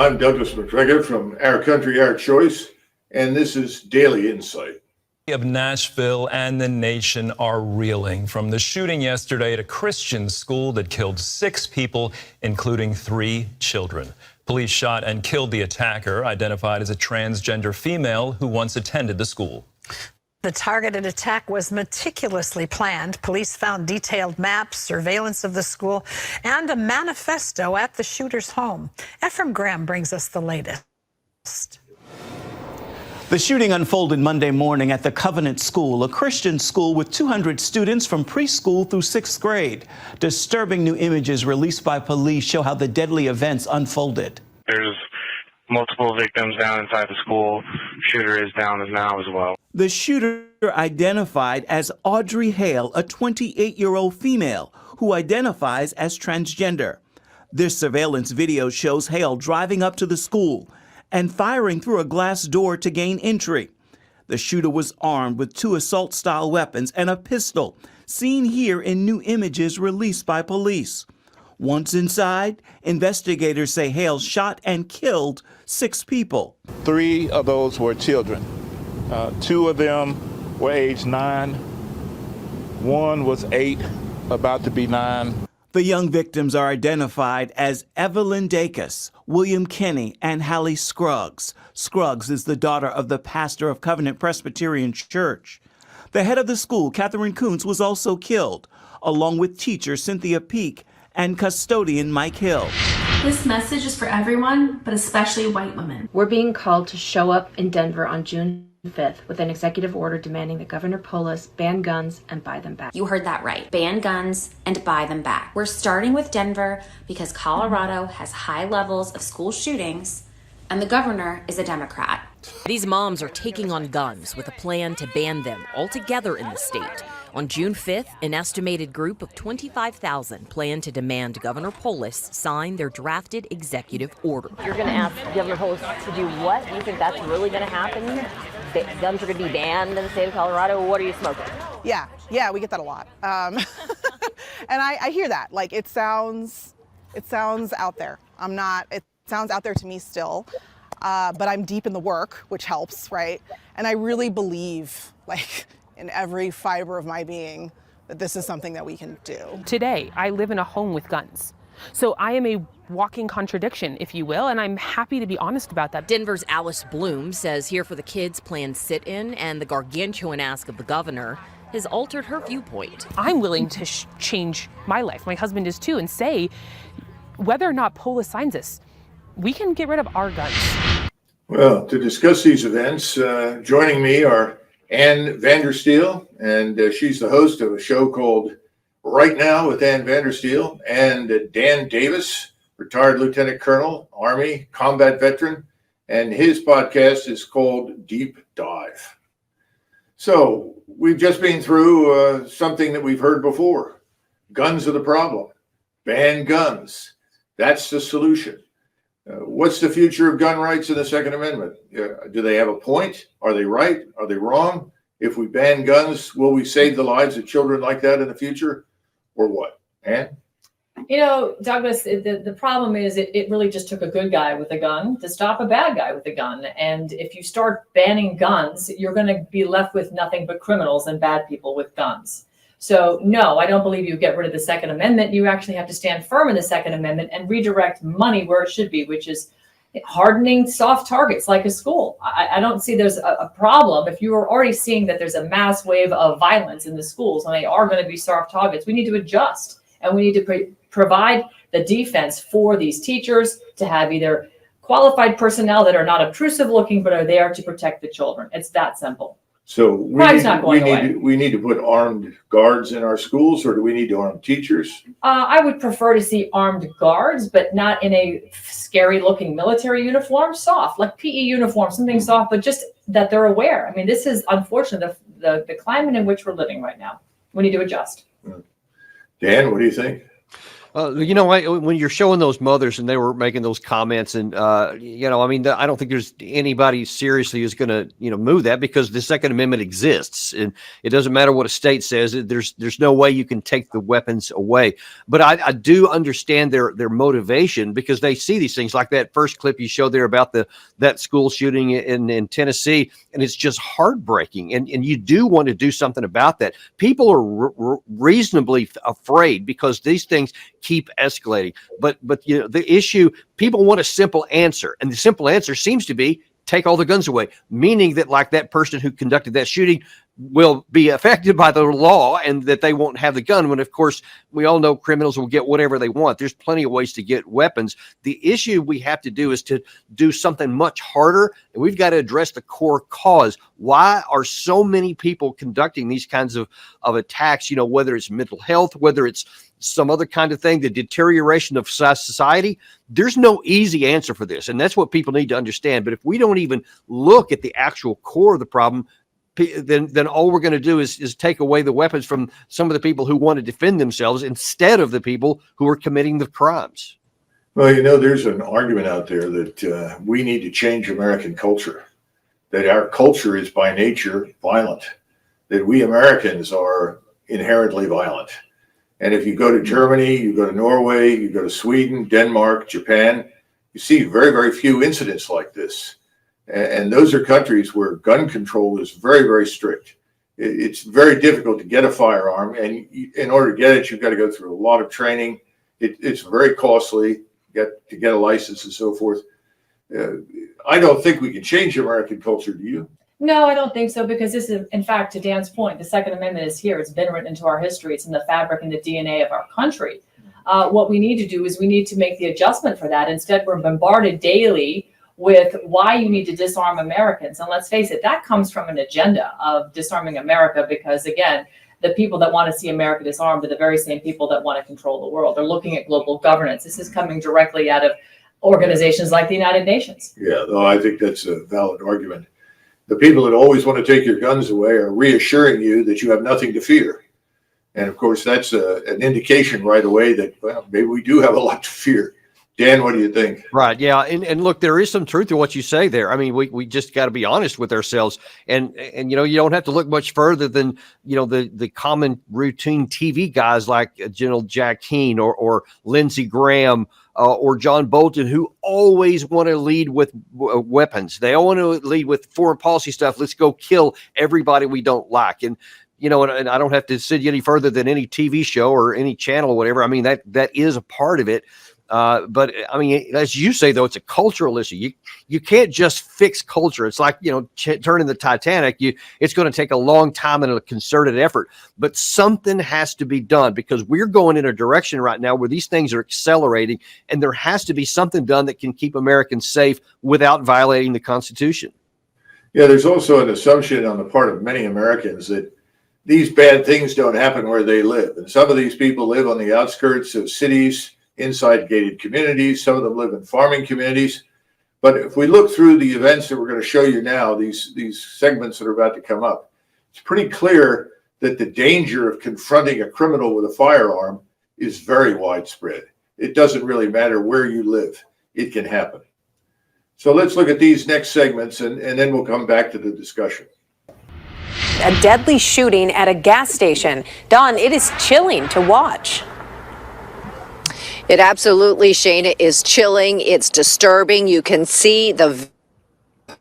I'm Douglas Macgregor from Our Country, Our Choice, and this is Daily Insight. Of Nashville and the nation are reeling from the shooting yesterday at a Christian school that killed 6 people, including 3 children. Police shot and killed the attacker, identified as a transgender female who once attended the school. The targeted attack was meticulously planned. Police found detailed maps, surveillance of the school, and a manifesto at the shooter's home. Ephraim Graham brings us the latest. The shooting unfolded Monday morning at the Covenant School, a Christian school with 200 students from preschool through 6th grade. Disturbing new images released by police show how the deadly events unfolded. There's multiple victims down inside the school. Shooter is down now as well. The shooter identified as Audrey Hale, a 28-year-old female who identifies as transgender. This surveillance video shows Hale driving up to the school and firing through a glass door to gain entry. The shooter was armed with 2 assault-style weapons and a pistol, seen here in new images released by police. Once inside, investigators say Hale shot and killed 6 people. 3 of those were children. 2 of them were age 9. 1 was 8, about to be 9. The young victims are identified as Evelyn Dacus, William Kinney, and Hallie Scruggs. Scruggs is the daughter of the pastor of Covenant Presbyterian Church. The head of the school, Catherine Kuntz, was also killed, along with teacher Cynthia Peak and custodian Mike Hill. This message is for everyone, but especially white women. We're being called to show up in Denver on June 5th with an executive order demanding that Governor Polis ban guns and buy them back. You heard that right. Ban guns and buy them back. We're starting with Denver because Colorado has high levels of school shootings and the governor is a Democrat. These moms are taking on guns with a plan to ban them altogether in the state. On June 5th, an estimated group of 25,000 plan to demand Governor Polis sign their drafted executive order. You're going to ask Governor Polis to do what? You think that's really going to happen? Guns are going to be banned in the state of Colorado? What are you smoking? Yeah, we get that a lot. And I hear that. Like, it sounds out there. It sounds out there to me still. But I'm deep in the work, which helps, right? And I really believe, like, in every fiber of my being, that this is something that we can do. Today, I live in a home with guns. So I am a walking contradiction, if you will, and I'm happy to be honest about that. Denver's Alice Bloom says Here for the Kids planned sit-in and the gargantuan ask of the governor has altered her viewpoint. I'm willing to change my life. My husband is too, and say whether or not Polis signs this, we can get rid of our guns. Well, to discuss these events, joining me are Ann Vandersteel, and she's the host of a show called Right Now with Ann Vandersteel, and Dan Davis, retired Lieutenant Colonel, Army, combat veteran, and his podcast is called Deep Dive. So we've just been through something that we've heard before. Guns are the problem. Ban guns. That's the solution. What's the future of gun rights in the Second Amendment? Do they have a point? Are they right? Are they wrong? If we ban guns, will we save the lives of children like that in the future? Or what? Ann? You know, Douglas, the problem is it really just took a good guy with a gun to stop a bad guy with a gun. And if you start banning guns, you're going to be left with nothing but criminals and bad people with guns. So, no, I don't believe you get rid of the Second Amendment. You actually have to stand firm in the Second Amendment and redirect money where it should be, which is hardening soft targets like a school. I don't see there's a problem. If you are already seeing that there's a mass wave of violence in the schools and they are going to be soft targets, we need to adjust and we need to provide the defense for these teachers to have either qualified personnel that are not obtrusive looking but are there to protect the children. It's that simple. So we need to put armed guards in our schools, or do we need to arm teachers? I would prefer to see armed guards, but not in a scary looking military uniform, soft, like PE uniform, something soft, but just that they're aware. I mean, this is unfortunate, the climate in which we're living right now. We need to adjust. Dan, what do you think? When you're showing those mothers and they were making those comments and, I don't think there's anybody seriously who's going to, move that, because the Second Amendment exists and it doesn't matter what a state says. There's no way you can take the weapons away. But I do understand their motivation, because they see these things like that first clip you showed there about that school shooting in Tennessee. And it's just heartbreaking. And you do want to do something about that. People are reasonably afraid because these things keep escalating. But the issue, people want a simple answer, and the simple answer seems to be take all the guns away, meaning that like that person who conducted that shooting will be affected by the law and that they won't have the gun, when of course we all know criminals will get whatever they want. There's plenty of ways to get weapons. The issue we have to do is to do something much harder, and we've got to address the core cause. Why are so many people conducting these kinds of attacks? Whether it's mental health, whether it's some other kind of thing, the deterioration of society. There's no easy answer for this, and that's what people need to understand. But if we don't even look at the actual core of the problem, then all we're going to do is take away the weapons from some of the people who want to defend themselves instead of the people who are committing the crimes. Well, there's an argument out there that we need to change American culture, that our culture is by nature violent, that we Americans are inherently violent. And if you go to Germany, you go to Norway, you go to Sweden, Denmark, Japan, you see very, very few incidents like this. And those are countries where gun control is very, very strict. It's very difficult to get a firearm. And in order to get it, you've got to go through a lot of training. It's very costly to get a license and so forth. I don't think we can change American culture. Do you? No, I don't think so, because this is, in fact, to Dan's point, the Second Amendment is here. It's been written into our history. It's in the fabric and the DNA of our country. What we need to do is we need to make the adjustment for that. Instead, we're bombarded daily with why you need to disarm Americans. And let's face it, that comes from an agenda of disarming America, because, again, the people that want to see America disarmed are the very same people that want to control the world. They're looking at global governance. This is coming directly out of organizations like the United Nations. Yeah, no, I think that's a valid argument. The people that always want to take your guns away are reassuring you that you have nothing to fear. And of course, that's an indication right away that, well, maybe we do have a lot to fear. Dan, what do you think? Right. Yeah. And look, there is some truth to what you say there. I mean, we just got to be honest with ourselves. And you don't have to look much further than, the common routine TV guys like General Jack Keane or Lindsey Graham, or John Bolton, who always want to lead with weapons. They all want to lead with foreign policy stuff. Let's go kill everybody we don't like. And, and I don't have to sit any further than any TV show or any channel or whatever. I mean, that is a part of it. But I mean, as you say, though, it's a cultural issue. You can't just fix culture. It's like, turning the Titanic. It's going to take a long time and a concerted effort. But something has to be done, because we're going in a direction right now where these things are accelerating, and there has to be something done that can keep Americans safe without violating the Constitution. Yeah, there's also an assumption on the part of many Americans that these bad things don't happen where they live. And some of these people live on the outskirts of cities, inside gated communities. Some of them live in farming communities. But if we look through the events that we're going to show you now, these segments that are about to come up, it's pretty clear that the danger of confronting a criminal with a firearm is very widespread. It doesn't really matter where you live. It can happen. So let's look at these next segments, and then we'll come back to the discussion. A deadly shooting at a gas station. Dawn, it is chilling to watch. It absolutely, Shana, is chilling. It's disturbing. You can see the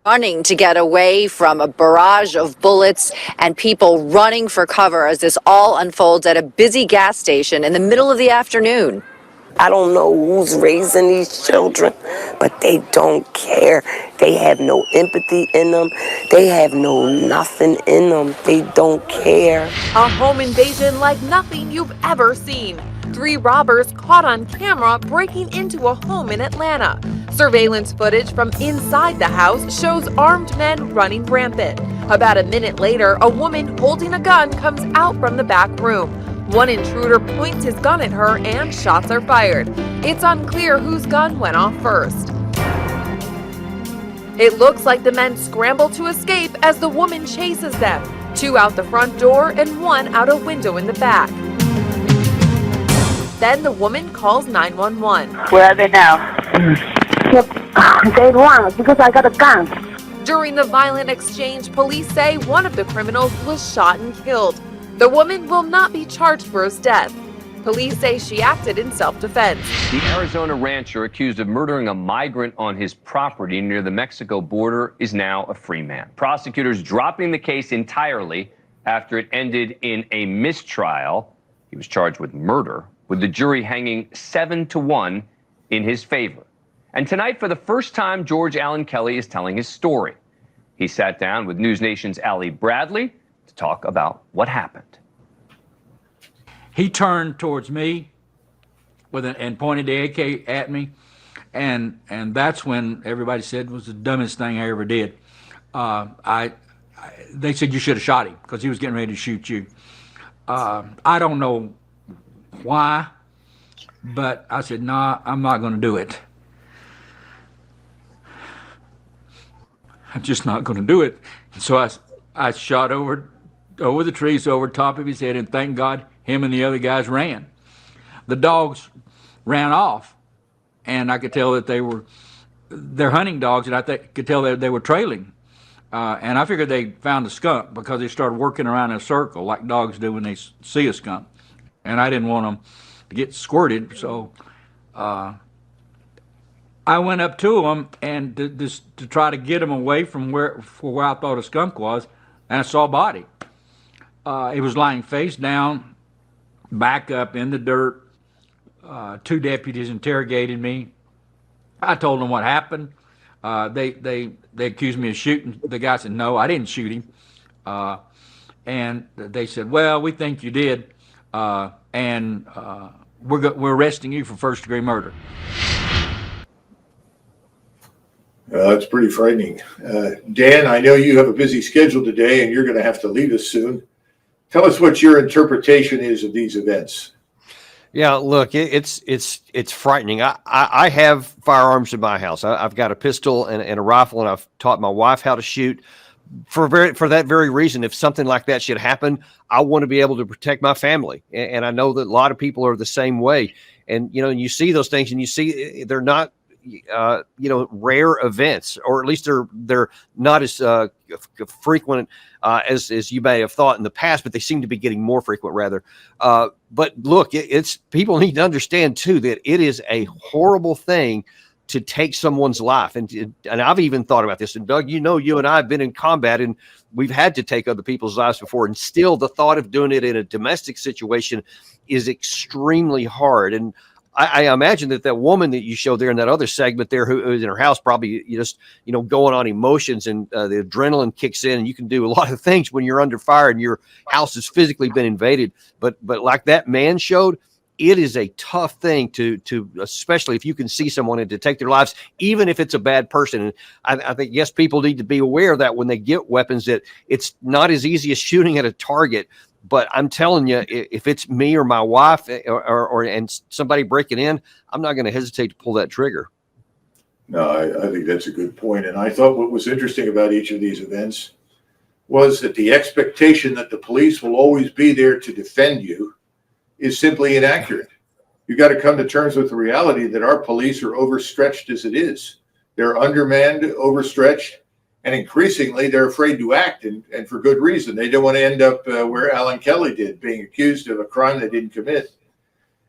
running to get away from a barrage of bullets and people running for cover as this all unfolds at a busy gas station in the middle of the afternoon. I don't know who's raising these children, but they don't care. They have no empathy in them. They have nothing in them. They don't care. A home invasion like nothing you've ever seen. 3 robbers caught on camera breaking into a home in Atlanta. Surveillance footage from inside the house shows armed men running rampant. About a minute later, a woman holding a gun comes out from the back room. One intruder points his gun at her and shots are fired. It's unclear whose gun went off first. It looks like the men scramble to escape as the woman chases them. 2 out the front door and 1 out a window in the back. Then the woman calls 911. Where are they now? They run because I got a gun. During the violent exchange, police say one of the criminals was shot and killed. The woman will not be charged for his death. Police say she acted in self-defense. The Arizona rancher accused of murdering a migrant on his property near the Mexico border is now a free man. Prosecutors dropping the case entirely after it ended in a mistrial. He was charged with murder, with the jury hanging 7-1 in his favor. And tonight, for the first time, George Allen Kelly is telling his story. He sat down with News Nation's Ali Bradley to talk about what happened. He turned towards me and pointed the AK at me, and that's when everybody said it was the dumbest thing I ever did. They said you should have shot him because he was getting ready to shoot you. I don't know why, but I said, nah, I'm not going to do it. I'm just not going to do it. So I shot over the trees, over top of his head, and thank God him and the other guys ran. The dogs ran off, and I could tell that they're hunting dogs, and I could tell that they were trailing. And I figured they found a skunk because they started working around in a circle like dogs do when they see a skunk. And I didn't want them to get squirted, so I went up to them and to try to get them away from where I thought a skunk was, and I saw a body. It was lying face down, back up in the dirt. 2 deputies interrogated me. I told them what happened. They accused me of shooting. The guy said, no, I didn't shoot him. And they said, well, we think you did, and we're arresting you for first-degree murder. That's pretty frightening. Dan, I know you have a busy schedule today, and you're going to have to leave us soon. Tell us what your interpretation is of these events. Yeah, look, it's frightening. I have firearms in my house. I've got a pistol and a rifle, and I've taught my wife how to shoot for that very reason. If something like that should happen, I want to be able to protect my family, and I know that a lot of people are the same way. And you see those things, and you see they're not rare events, or at least they're not as frequent as you may have thought in the past, but they seem to be getting more frequent rather. But look, it's people need to understand too that it is a horrible thing to take someone's life. And I've even thought about this. And Doug, you and I have been in combat, and we've had to take other people's lives before. And still, the thought of doing it in a domestic situation is extremely hard. And I imagine that woman that you showed there in that other segment there, who was in her house, probably just going on emotions, and the adrenaline kicks in, and you can do a lot of things when you're under fire and your house has physically been invaded. But like that man showed, it is a tough thing to especially if you can see someone and to take their lives, even if it's a bad person. And I think, yes, people need to be aware of that when they get weapons, that it's not as easy as shooting at a target. But I'm telling you, if it's me or my wife and somebody breaking in, I'm not going to hesitate to pull that trigger. No, I think that's a good point. And I thought what was interesting about each of these events was that the expectation that the police will always be there to defend you is simply inaccurate. You got to come to terms with the reality that our police are overstretched as it is. They're undermanned, overstretched, and increasingly they're afraid to act, and for good reason. They don't want to end up where Alan Kelly did, being accused of a crime they didn't commit.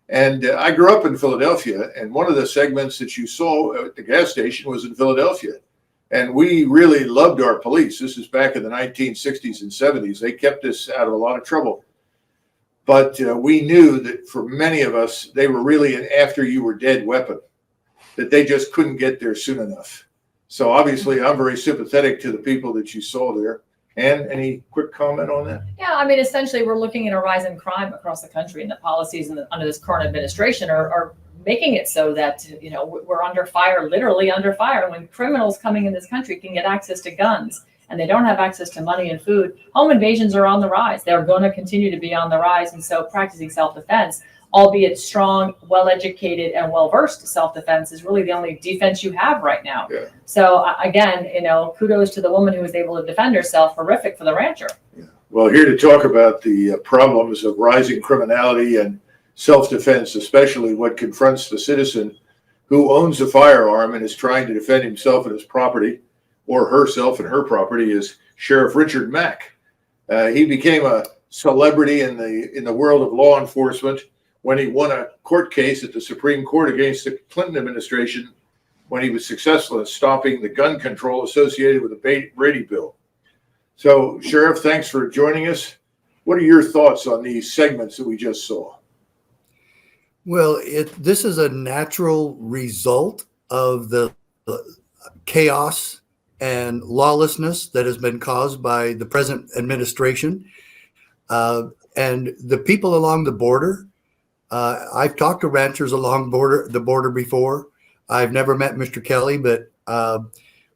And I grew up in Philadelphia, and one of the segments that you saw at the gas station was in Philadelphia. And we really loved our police. This is back in the 1960s and 70s. They kept us out of a lot of trouble. But we knew that for many of us, they were really an after-you-were-dead weapon, that they just couldn't get there soon enough. So obviously, I'm very sympathetic to the people that you saw there. Ann, any quick comment on that? Yeah, I mean, essentially, we're looking at a rise in crime across the country, and the policies under this current administration are making it so that, we're under fire, literally under fire. When criminals coming in this country can get access to guns and they don't have access to money and food, home invasions are on the rise. They're going to continue to be on the rise. And so practicing self-defense, albeit strong, well-educated, and well-versed self-defense, is really the only defense you have right now. Yeah. So again, kudos to the woman who was able to defend herself. Horrific for the rancher. Yeah. Well, here to talk about the problems of rising criminality and self-defense, especially what confronts the citizen who owns a firearm and is trying to defend himself and his property, or herself and her property, is Sheriff Richard Mack. He became a celebrity in the world of law enforcement when he won a court case at the Supreme Court against the Clinton administration when he was successful in stopping the gun control associated with the Brady bill. So, Sheriff, thanks for joining us. What are your thoughts on these segments that we just saw? Well, this is a natural result of the chaos and lawlessness that has been caused by the present administration and the people along the border. I've talked to ranchers along the border before. I've never met Mr. Kelly, but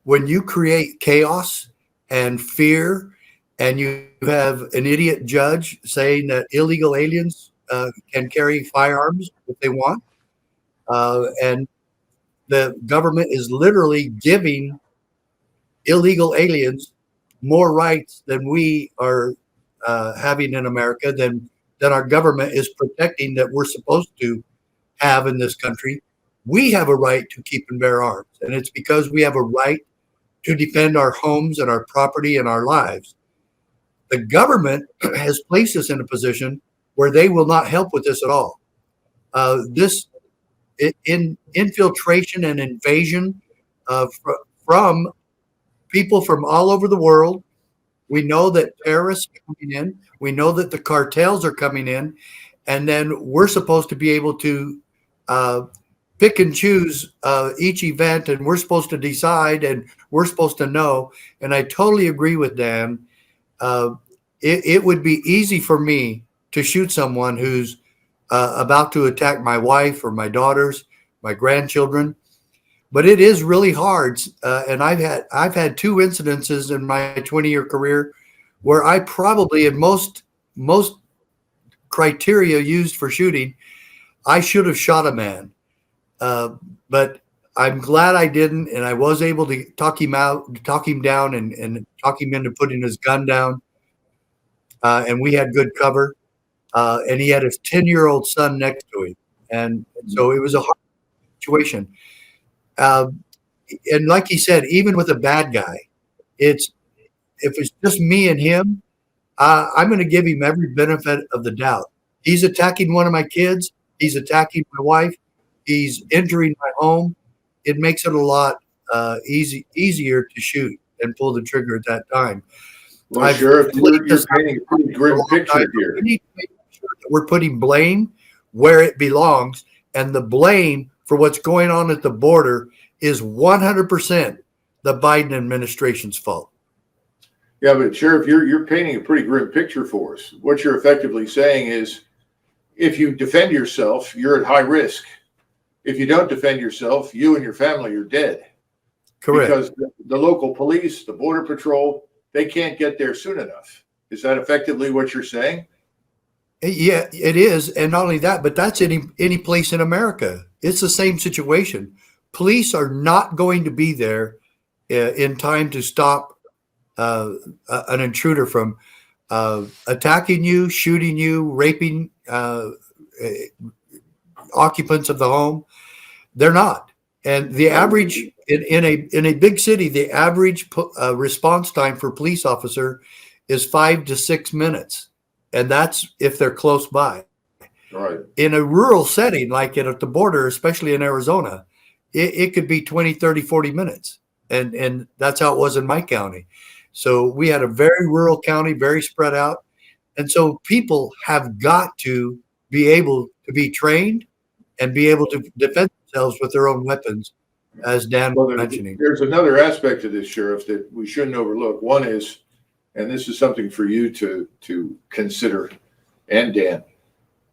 when you create chaos and fear, and you have an idiot judge saying that illegal aliens can carry firearms if they want, and the government is literally giving illegal aliens more rights than we are having in America, than our government is protecting that we're supposed to have in this country. We have a right to keep and bear arms, and it's because we have a right to defend our homes and our property and our lives. The government has placed us in a position where they will not help with this at all. This infiltration and invasion from people from all over the world. We know that terrorists are coming in. We know that the cartels are coming in, and then we're supposed to be able to pick and choose each event, and we're supposed to decide, and we're supposed to know. And I totally agree with Dan. It would be easy for me to shoot someone who's about to attack my wife or my daughters, my grandchildren, but it is really hard. And I've had two incidences in my 20-year career where I probably, in most criteria used for shooting, I should have shot a man. But I'm glad I didn't, and I was able to talk him down and talk him into putting his gun down. And we had good cover. And he had his 10-year-old son next to him. And so it was a hard situation. And like he said, even with a bad guy, if it's just me and him, I'm going to give him every benefit of the doubt. He's attacking one of my kids. He's attacking my wife. He's entering my home. It makes it a lot easier to shoot and pull the trigger at that time. Well, Sheriff, you're painting a pretty grim picture here. We need to make sure that we're putting blame where it belongs, and the blame for what's going on at the border is 100% the Biden administration's fault. Yeah, but Sheriff, you're painting a pretty grim picture for us. What you're effectively saying is, if you defend yourself, you're at high risk. If you don't defend yourself, you and your family are dead. Correct. Because the local police, the Border Patrol, they can't get there soon enough. Is that effectively what you're saying? Yeah, it is. And not only that, but that's any place in America. It's the same situation. Police are not going to be there in time to stop an intruder from attacking you, shooting you, raping occupants of the home. They're not. And the average in a big city, the average response time for a police officer is 5 to 6 minutes, and that's if they're close by. Right. In a rural setting like at the border, especially in Arizona, it could be 20, 30, 40 minutes, and that's how it was in my county. So we had a very rural county, very spread out, and so people have got to be able to be trained and be able to defend themselves with their own weapons, as Dan was mentioning. There's another aspect to this, Sheriff, that we shouldn't overlook. One is, and this is something for you to consider, and Dan.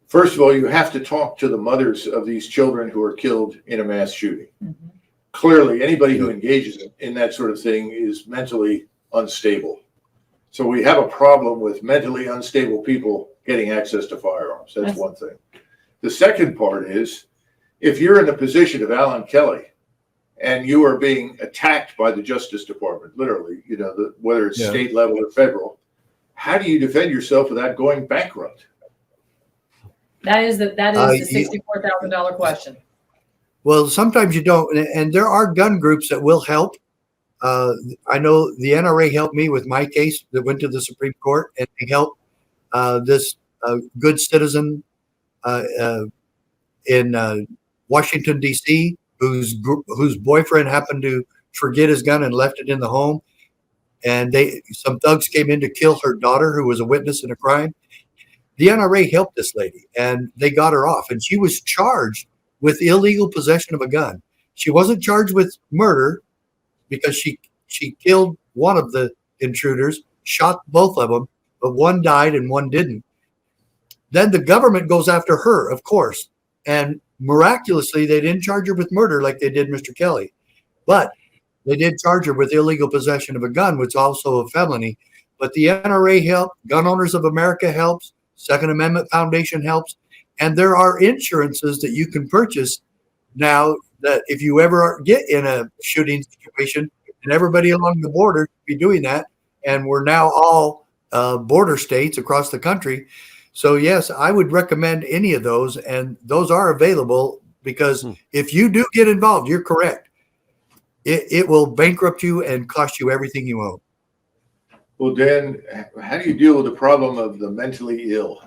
First of all, you have to talk to the mothers of these children who are killed in a mass shooting. Mm-hmm. Clearly, anybody who engages in that sort of thing is mentally unstable. So we have a problem with mentally unstable people getting access to firearms. That's one thing. The second part is, if you're in the position of Alan Kelly and you are being attacked by the Justice Department, literally, whether it's state level or federal, how do you defend yourself without going bankrupt? That is the You- $64,000 question. Well, sometimes you don't, and there are gun groups that will help. I know the NRA helped me with my case that went to the Supreme Court, and they helped this good citizen in Washington, D.C., whose boyfriend happened to forget his gun and left it in the home. And some thugs came in to kill her daughter, who was a witness in a crime. The NRA helped this lady, and they got her off. And she was charged with illegal possession of a gun. She wasn't charged with murder because she killed one of the intruders, shot both of them, but one died and one didn't. Then the government goes after her, of course. And miraculously, they didn't charge her with murder like they did Mr. Kelly. But they did charge her with illegal possession of a gun, which is also a felony. But the NRA helped, Gun Owners of America helps, Second Amendment Foundation helps, and there are insurances that you can purchase now that if you ever get in a shooting situation, and everybody along the border should be doing that, and we're now all border states across the country. So yes, I would recommend any of those, and those are available because if you do get involved, you're correct. It will bankrupt you and cost you everything you own. Well, Dan, how do you deal with the problem of the mentally ill?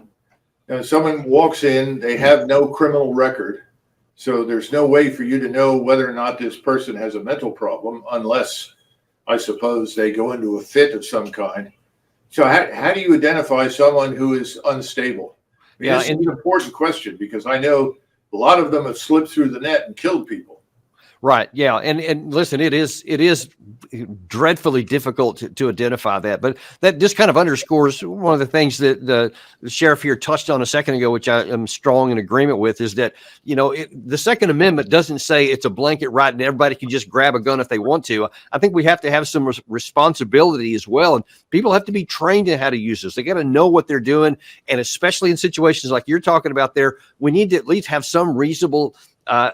Now, someone walks in, they have no criminal record, so there's no way for you to know whether or not this person has a mental problem unless, I suppose, they go into a fit of some kind. So how do you identify someone who is unstable? This is an important question because I know a lot of them have slipped through the net and killed people. Right. Yeah. And listen, it is dreadfully difficult to identify that, but that just kind of underscores one of the things that the sheriff here touched on a second ago, which I am strong in agreement with, is that, the Second Amendment doesn't say it's a blanket right and everybody can just grab a gun if they want to. I think we have to have some responsibility as well. And people have to be trained in how to use this. They got to know what they're doing. And especially in situations like you're talking about there, we need to at least have some reasonable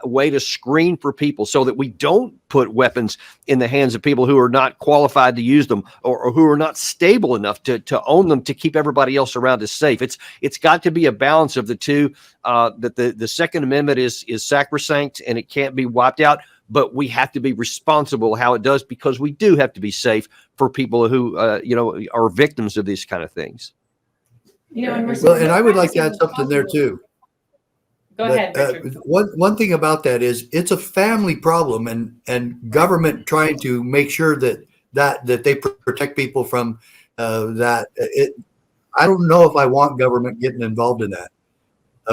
way to screen for people so that we don't put weapons in the hands of people who are not qualified to use them or who are not stable enough to own them to keep everybody else around us safe. It's got to be a balance of the two, that the Second Amendment is sacrosanct and it can't be wiped out, but we have to be responsible how it does because we do have to be safe for people who, are victims of these kind of things. And I would like to add something there too. Go ahead, Richard. One thing about that is it's a family problem, and government trying to make sure that they protect people from that. I don't know if I want government getting involved in that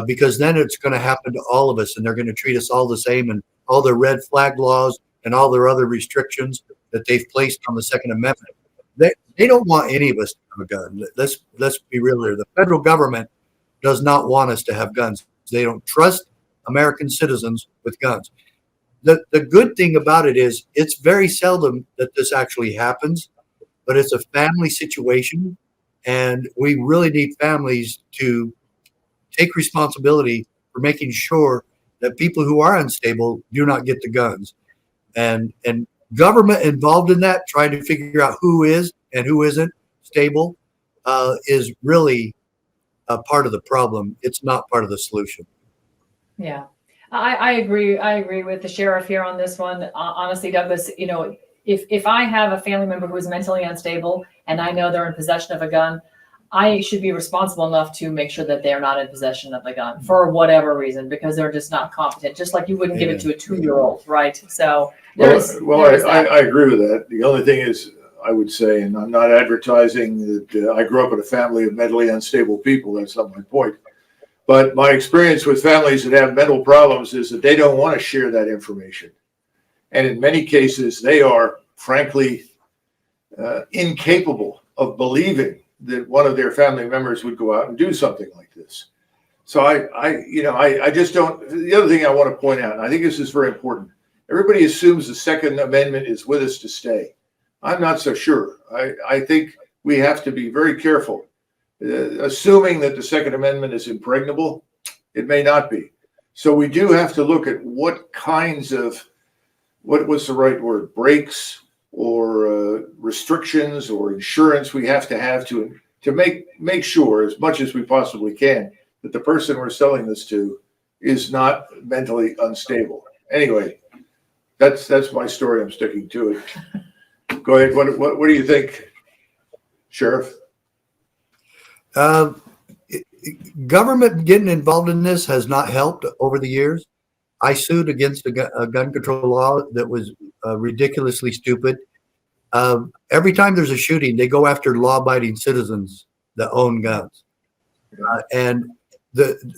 because then it's going to happen to all of us, and they're going to treat us all the same, and all the red flag laws and all their other restrictions that they've placed on the Second Amendment. They don't want any of us to have a gun. Let's be real here. The federal government does not want us to have guns. They don't trust American citizens with guns. The good thing about it is it's very seldom that this actually happens, but it's a family situation, and we really need families to take responsibility for making sure that people who are unstable do not get the guns. And government involved in that, trying to figure out who is and who isn't stable, is really a part of the problem. It's not part of the solution. Yeah, I agree. I agree with the sheriff here on this one. Honestly, Douglas, if I have a family member who is mentally unstable and I know they're in possession of a gun, I should be responsible enough to make sure that they're not in possession of the gun for whatever reason, because they're just not competent. Just like you wouldn't give it to a 2-year-old, right? So I agree with that. The only thing is, I would say, and I'm not advertising that I grew up in a family of mentally unstable people. That's not my point. But my experience with families that have mental problems is that they don't want to share that information. And in many cases, they are frankly incapable of believing that one of their family members would go out and do something like this. So I just don't. The other thing I want to point out, and I think this is very important, everybody assumes the Second Amendment is with us to stay. I'm not so sure. I think we have to be very careful. Assuming that the Second Amendment is impregnable, it may not be. So we do have to look at what kinds of, what was the right word, breaks or restrictions or insurance we have to make sure, as much as we possibly can, that the person we're selling this to is not mentally unstable. Anyway, that's my story. I'm sticking to it. Go ahead. What do you think, Sheriff? Government getting involved in this has not helped over the years. I sued against a gun control law that was ridiculously stupid. Every time there's a shooting, they go after law-abiding citizens that own guns.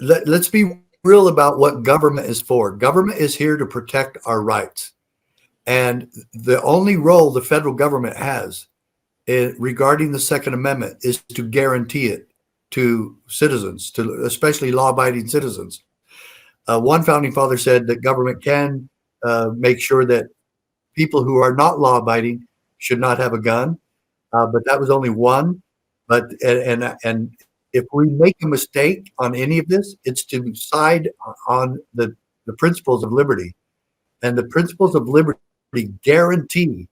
Let's be real about what government is for. Government is here to protect our rights. And the only role the federal government has regarding the Second Amendment is to guarantee it to citizens, to especially law-abiding citizens. One founding father said that government can make sure that people who are not law-abiding should not have a gun, but that was only one. But and if we make a mistake on any of this, it's to side on the principles of liberty, and the principles of liberty guarantee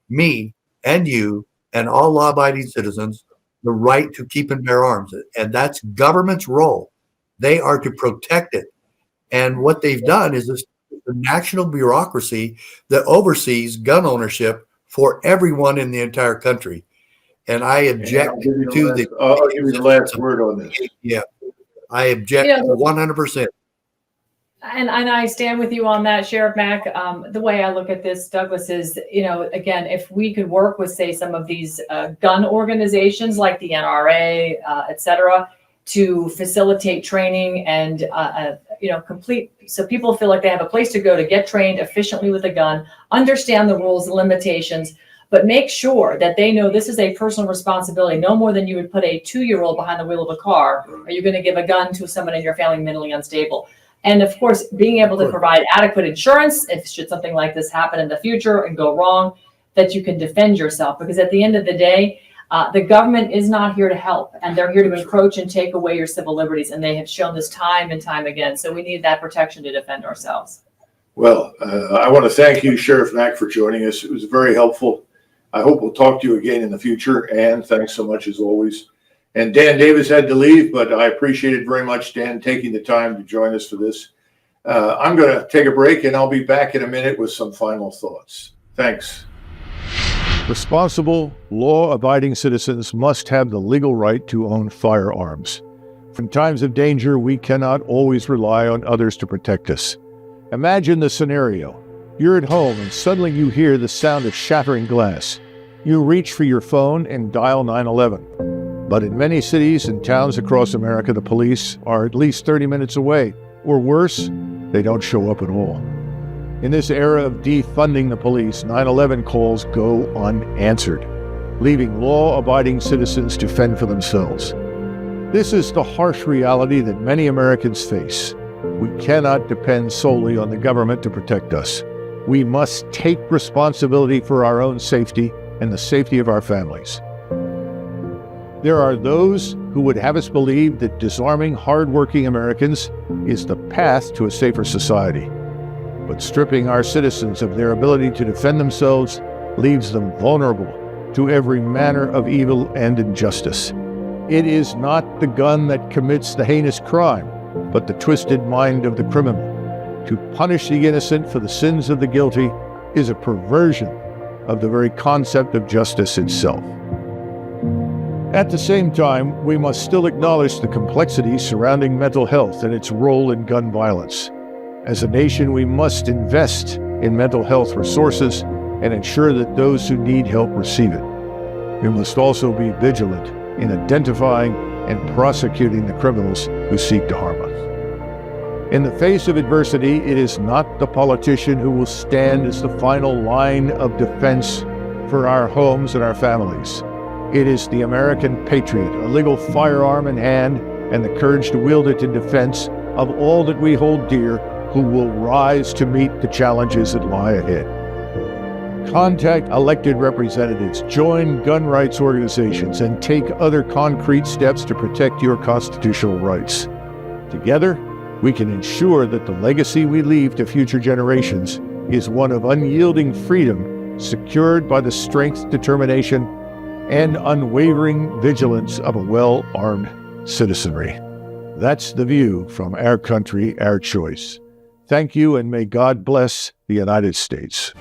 me and you and all law-abiding citizens the right to keep and bear arms, and that's government's role. They are to protect it. And what they've done is this the national bureaucracy that oversees gun ownership for everyone in the entire country. And I object to I'll give you the last word on this. Yeah, I object 100%. And I stand with you on that, Sheriff Mack. The way I look at this, Douglas, is, again, if we could work with, say, some of these gun organizations like the NRA, et cetera, to facilitate training and, so people feel like they have a place to go to get trained efficiently with a gun, understand the rules and limitations, but make sure that they know this is a personal responsibility, no more than you would put a 2-year-old behind the wheel of a car. Are you going to give a gun to someone in your family mentally unstable? And of course, being able to provide adequate insurance if should something like this happen in the future and go wrong, that you can defend yourself. Because at the end of the day, the government is not here to help, and they're here to encroach and take away your civil liberties. And they have shown this time and time again. So we need that protection to defend ourselves. Well, I want to thank you, Sheriff Mack, for joining us. It was very helpful. I hope we'll talk to you again in the future. And thanks so much as always. And Dan Davis had to leave, but I appreciate it very much, Dan, taking the time to join us for this. I'm going to take a break, and I'll be back in a minute with some final thoughts. Thanks. Responsible, law-abiding citizens must have the legal right to own firearms. In times of danger, we cannot always rely on others to protect us. Imagine the scenario. You're at home, and suddenly you hear the sound of shattering glass. You reach for your phone and dial 911. But in many cities and towns across America, the police are at least 30 minutes away, or worse, they don't show up at all. In this era of defunding the police, 911 calls go unanswered, leaving law-abiding citizens to fend for themselves. This is the harsh reality that many Americans face. We cannot depend solely on the government to protect us. We must take responsibility for our own safety and the safety of our families. There are those who would have us believe that disarming hardworking Americans is the path to a safer society. But stripping our citizens of their ability to defend themselves leaves them vulnerable to every manner of evil and injustice. It is not the gun that commits the heinous crime, but the twisted mind of the criminal. To punish the innocent for the sins of the guilty is a perversion of the very concept of justice itself. At the same time, we must still acknowledge the complexities surrounding mental health and its role in gun violence. As a nation, we must invest in mental health resources and ensure that those who need help receive it. We must also be vigilant in identifying and prosecuting the criminals who seek to harm us. In the face of adversity, it is not the politician who will stand as the final line of defense for our homes and our families. It is the American patriot, a legal firearm in hand and the courage to wield it in defense of all that we hold dear, who will rise to meet the challenges that lie ahead. Contact elected representatives, join gun rights organizations, and take other concrete steps to protect your constitutional rights. Together, we can ensure that the legacy we leave to future generations is one of unyielding freedom, secured by the strength, determination, and unwavering vigilance of a well-armed citizenry. That's The View from Our Country, Our Choice. Thank you, and may God bless the United States.